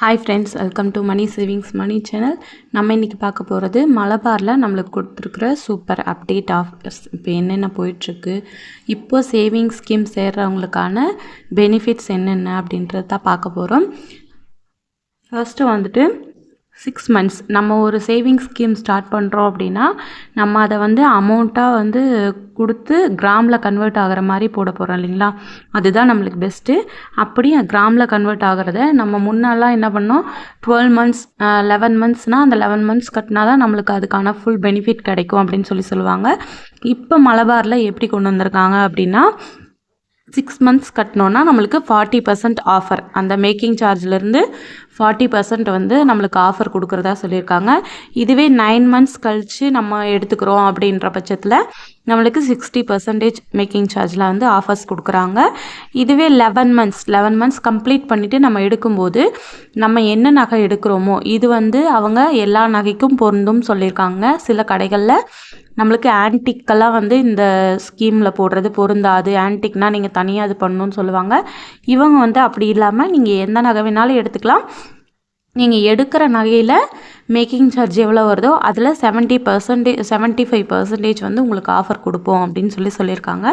Hi friends, welcome to money savings money channel. நம்ம இன்றைக்கி பார்க்க போகிறது மலபாரில் நம்மளுக்கு கொடுத்துருக்குற சூப்பர் அப்டேட் ஆஃபர்ஸ். இப்போ என்னென்ன போயிட்டுருக்கு, இப்போ சேவிங்ஸ் ஸ்கீம் சேர்கிறவங்களுக்கான பெனிஃபிட்ஸ் என்னென்ன அப்படின்றது தான் பார்க்க போகிறோம். ஃபர்ஸ்ட்டு வந்துட்டு 6 months நம்ம ஒரு சேவிங்ஸ் ஸ்கீம் ஸ்டார்ட் பண்ணுறோம் அப்படின்னா நம்ம அதை வந்து அமௌண்ட்டாக வந்து கொடுத்து கிராமில் கன்வெர்ட் ஆகிற மாதிரி போட போகிறோம் இல்லைங்களா, அதுதான் நம்மளுக்கு பெஸ்ட்டு. அப்படி கிராமில் கன்வெர்ட் ஆகிறத நம்ம முன்னெல்லாம் என்ன பண்ணோம், 12 months 11 monthsனால் அந்த 11 months கட்டினா தான் நம்மளுக்கு அதுக்கான ஃபுல் பெனிஃபிட் கிடைக்கும் அப்படின்னு சொல்லுவாங்க. இப்போ மலபாரில் எப்படி கொண்டு வந்திருக்காங்க அப்படின்னா 6 months கட்டினோன்னா நம்மளுக்கு 40% ஆஃபர், அந்த மேக்கிங் சார்ஜ்லேருந்து 40% வந்து நம்மளுக்கு ஆஃபர் கொடுக்குறதா சொல்லியிருக்காங்க. இதுவே 9 months கழித்து நம்ம எடுத்துக்கிறோம் அப்படின்ற பட்சத்தில் நம்மளுக்கு 60% மேக்கிங் சார்ஜில் வந்து ஆஃபர்ஸ் கொடுக்குறாங்க. இதுவே 11 months கம்ப்ளீட் பண்ணிவிட்டு நம்ம எடுக்கும்போது நம்ம என்ன நகை எடுக்கிறோமோ இது வந்து அவங்க எல்லா நகைக்கும் பொருந்தும் சொல்லியிருக்காங்க. சில கடைகளில் நம்மளுக்கு ஆன்டிக்கெல்லாம் வந்து இந்த ஸ்கீமில் போடுறது பொருந்தாது, ஆன்டிக்னால் நீங்கள் தனியாக அது பண்ணணும்னு சொல்லுவாங்க. இவங்க வந்து அப்படி இல்லாமல் நீங்கள் எந்த நகை வேணாலும் எடுத்துக்கலாம். நீங்கள் எடுக்கிற நகையில் மேக்கிங் சார்ஜ் எவ்வளோ வருதோ அதில் 75% வந்து உங்களுக்கு ஆஃபர் கொடுப்போம் அப்படின்னு சொல்லியிருக்காங்க.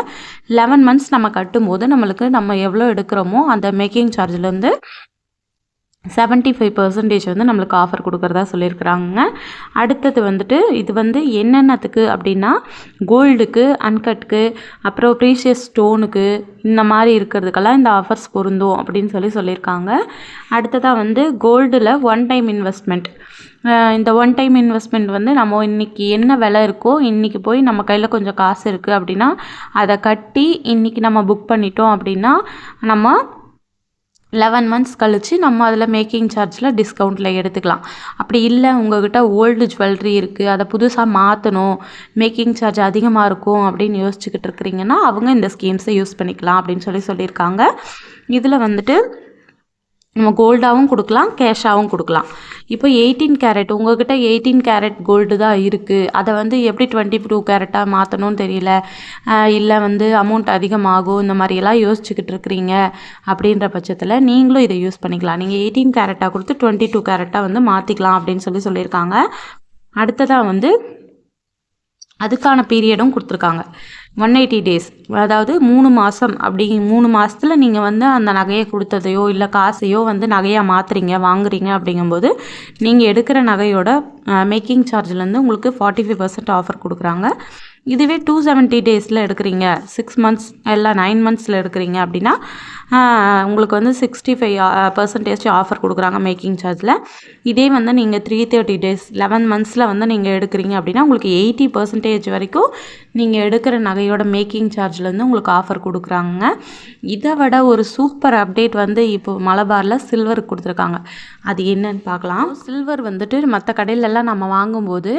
11 months நம்ம கட்டும்போது நம்மளுக்கு நம்ம எவ்வளோ எடுக்கிறோமோ அந்த மேக்கிங் சார்ஜ்லேருந்து 75% வந்து நம்மளுக்கு ஆஃபர் கொடுக்குறதா சொல்லியிருக்கிறாங்க. அடுத்தது வந்துட்டு இது வந்து என்னென்னத்துக்கு அப்படின்னா கோல்டுக்கு, அன்கட்டுக்கு, அப்புறம் ப்ரீஷியஸ் ஸ்டோனுக்கு, இந்த மாதிரி இருக்கிறதுக்கெல்லாம் இந்த ஆஃபர்ஸ் பொருந்தும் அப்படின்னு சொல்லியிருக்காங்க. அடுத்ததாக வந்து கோல்டில் ஒன் டைம் இன்வெஸ்ட்மெண்ட். இந்த ஒன் டைம் இன்வெஸ்ட்மெண்ட் வந்து நம்ம இன்றைக்கி என்ன விலை இருக்கோ இன்றைக்கி போய் நம்ம கையில் கொஞ்சம் காசு இருக்குது அப்படின்னா அதை கட்டி இன்றைக்கி நம்ம புக் பண்ணிட்டோம் அப்படின்னா நம்ம 11 months கழித்து நம்ம அதில் மேக்கிங் சார்ஜில் டிஸ்கவுண்ட்டில் எடுத்துக்கலாம். அப்படி இல்லை உங்கள்கிட்ட ஓல்டு ஜுவல்லரி இருக்குது, அதை புதுசாக மாற்றணும், மேக்கிங் சார்ஜ் அதிகமாக இருக்கும் அப்படின்னு யோசிச்சுக்கிட்டு இருக்கிறீங்கன்னா அவங்க இந்த ஸ்கீம்ஸை யூஸ் பண்ணிக்கலாம் அப்படின்னு சொல்லியிருக்காங்க. இதில் வந்துட்டு நம்ம கோல்டாகவும் கொடுக்கலாம், கேஷாகவும் கொடுக்கலாம். இப்போ 18 கேரட் உங்கள்கிட்ட 18 கேரட் கோல்டு தான் இருக்குது, அதை வந்து எப்படி 22 கேரட்டாக மாற்றணும்னு தெரியல, இல்லை வந்து அமௌண்ட் அதிகமாகும், இந்த மாதிரியெல்லாம் யோசிச்சுக்கிட்டு இருக்கிறீங்க அப்படின்ற பட்சத்தில் நீங்களும் இதை யூஸ் பண்ணிக்கலாம். நீங்கள் 18 கேரட்டாக கொடுத்து 22 கேரட்டாக வந்து மாற்றிக்கலாம் அப்படின்னு சொல்லியிருக்காங்க. அடுத்ததாக வந்து அதுக்கான பீரியடும் கொடுத்துருக்காங்க, 180 days, அதாவது 3 மாதம். அப்படி 3 மாதத்தில் நீங்கள் வந்து அந்த நகையை கொடுத்ததையோ இல்லை காசையோ வந்து நகையாக வாங்குறீங்க அப்படிங்கும்போது நீங்கள் எடுக்கிற நகையோட மேக்கிங் சார்ஜ்லேருந்து உங்களுக்கு 45% ஆஃபர் கொடுக்குறாங்க. இதுவே 270 daysல எடுக்கிறீங்க, 6 months இல்லை 9 monthsல எடுக்கிறீங்க அப்படின்னா உங்களுக்கு வந்து 65% ஆஃபர் கொடுக்குறாங்க மேக்கிங் சார்ஜில். இதே வந்து நீங்கள் 330 days 11 monthsல வந்து நீங்கள் எடுக்கிறீங்க அப்படின்னா உங்களுக்கு 80% வரைக்கும் நீங்கள் எடுக்கிற நகையோட மேக்கிங் சார்ஜ்லேருந்து உங்களுக்கு ஆஃபர் கொடுக்குறாங்க. இதை விட ஒரு சூப்பர் அப்டேட் வந்து இப்போ மலபாரில் சில்வருக்கு கொடுத்துருக்காங்க. அது என்னன்னு பார்க்கலாம். சில்வர் வந்துட்டு மற்ற கடையிலெல்லாம் நம்ம வாங்கும்போது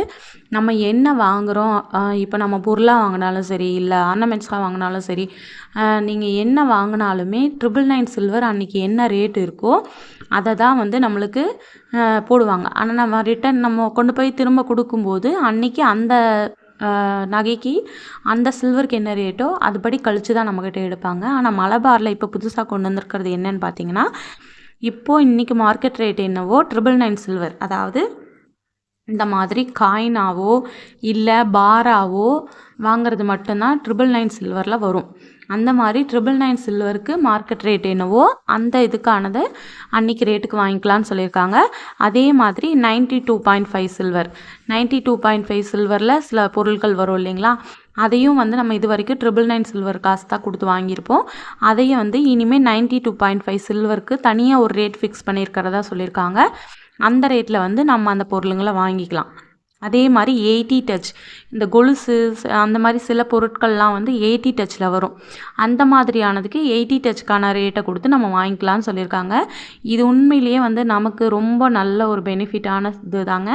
நம்ம என்ன வாங்குகிறோம், இப்போ நம்ம பொருளாக வாங்கினாலும் சரி இல்லை ஆர்னமெண்ட்ஸாக வாங்கினாலும் சரி, நீங்கள் என்ன வாங்கினாலுமே 999 சில்வர் அன்றைக்கி என்ன ரேட் இருக்கோ அதை தான் வந்து நம்மளுக்கு போடுவாங்க. ஆனால் நம்ம ரிட்டன் நம்ம கொண்டு போய் திரும்ப கொடுக்கும்போது அன்றைக்கி அந்த நகைக்கு அந்த சில்வருக்கு என்ன ரேட்டோ அதுபடி கழித்து தான் நம்மக்கிட்ட எடுப்பாங்க. ஆனால் மலபாரில் இப்போ புதுசாக கொண்டு வந்திருக்கிறது என்னன்னு பார்த்தீங்கன்னா, இப்போது இன்றைக்கி மார்க்கெட் ரேட் என்னவோ 999 சில்வர், அதாவது இந்த மாதிரி காயினாவோ இல்லை பாராவோ வாங்கிறது மட்டும்தான் 999 சில்வரில் வரும். அந்த மாதிரி 999 சில்வருக்கு மார்க்கெட் ரேட் என்னவோ அந்த இதுக்கானது அன்றைக்கி ரேட்டுக்கு வாங்கிக்கலான்னு சொல்லியிருக்காங்க. அதே மாதிரி 92.5 சில்வர், 92.5 சில்வரில் சில பொருட்கள் வரும் இல்லைங்களா, அதையும் வந்து நம்ம இது வரைக்கும் 999 சில்வர் காசு தான் கொடுத்து வாங்கியிருப்போம். அதையும் வந்து இனிமேல் 92.5 சில்வருக்கு தனியாக ஒரு ரேட் ஃபிக்ஸ் பண்ணியிருக்கிறதா சொல்லியிருக்காங்க. அந்த ரேட்டில் வந்து நம்ம அந்த பொருளுங்களை வாங்கிக்கலாம். அதே மாதிரி 80 டச், இந்த கொலுசு அந்த மாதிரி சில பொருட்கள்லாம் வந்து 80 டச்சில் வரும். அந்த மாதிரியானதுக்கு 80 டச்சுக்கான ரேட்டை கொடுத்து நம்ம வாங்கிக்கலாம்னு சொல்லியிருக்காங்க. இது உண்மையிலேயே வந்து நமக்கு ரொம்ப நல்ல ஒரு பெனிஃபிட்டான இது தாங்க.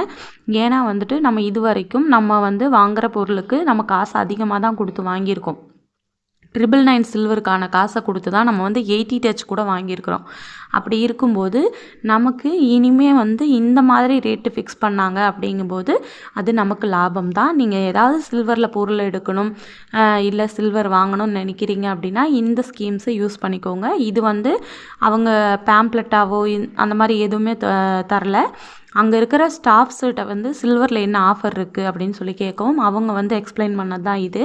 ஏன்னா வந்துட்டு நம்ம இது வரைக்கும் நம்ம வந்து வாங்குகிற பொருளுக்கு நம்ம காசு அதிகமாக தான் கொடுத்து வாங்கியிருக்கோம். 999 சில்வருக்கான காசை கொடுத்து தான் நம்ம வந்து 80 டச் கூட வாங்கியிருக்கிறோம். அப்படி இருக்கும்போது நமக்கு இனிமே வந்து இந்த மாதிரி ரேட்டு ஃபிக்ஸ் பண்ணாங்க அப்படிங்கும்போது அது நமக்கு லாபம் தான். நீங்கள் ஏதாவது சில்வரில் பொருள் எடுக்கணும் இல்லை சில்வர் வாங்கணும்னு நினைக்கிறீங்க அப்படின்னா இந்த ஸ்கீம்ஸை யூஸ் பண்ணிக்கோங்க. இது வந்து அவங்க பேம்ப்ளெட்டாவோ அந்த மாதிரி எதுவுமே தரல. அங்கே இருக்கிற ஸ்டாஃப்ஸ்கிட்ட வந்து சில்வரில் என்ன ஆஃபர் இருக்குது அப்படின்னு சொல்லி கேட்கவும் அவங்க வந்து எக்ஸ்பிளைன் பண்ணது தான் இது.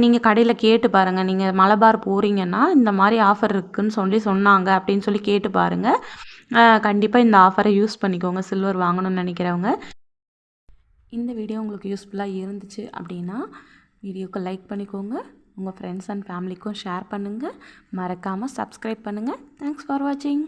நீங்கள் கடையில் கேட்டு பாருங்கள். நீங்கள் மலபார் போகிறீங்கன்னா இந்த மாதிரி ஆஃபர் இருக்குதுன்னு சொன்னாங்க அப்படின்னு சொல்லி கேட்டு பாருங்கள். கண்டிப்பாக இந்த ஆஃபரை யூஸ் பண்ணிக்கோங்க சில்வர் வாங்கணும்னு நினைக்கிறவங்க. இந்த வீடியோ உங்களுக்கு யூஸ்ஃபுல்லாக இருந்துச்சு அப்படின்னா வீடியோக்கு லைக் பண்ணிக்கோங்க. உங்கள் ஃப்ரெண்ட்ஸ் அண்ட் ஃபேமிலிக்கும் ஷேர் பண்ணுங்கள். மறக்காமல் சப்ஸ்கிரைப் பண்ணுங்கள். தேங்க்ஸ் ஃபார் வாட்சிங்.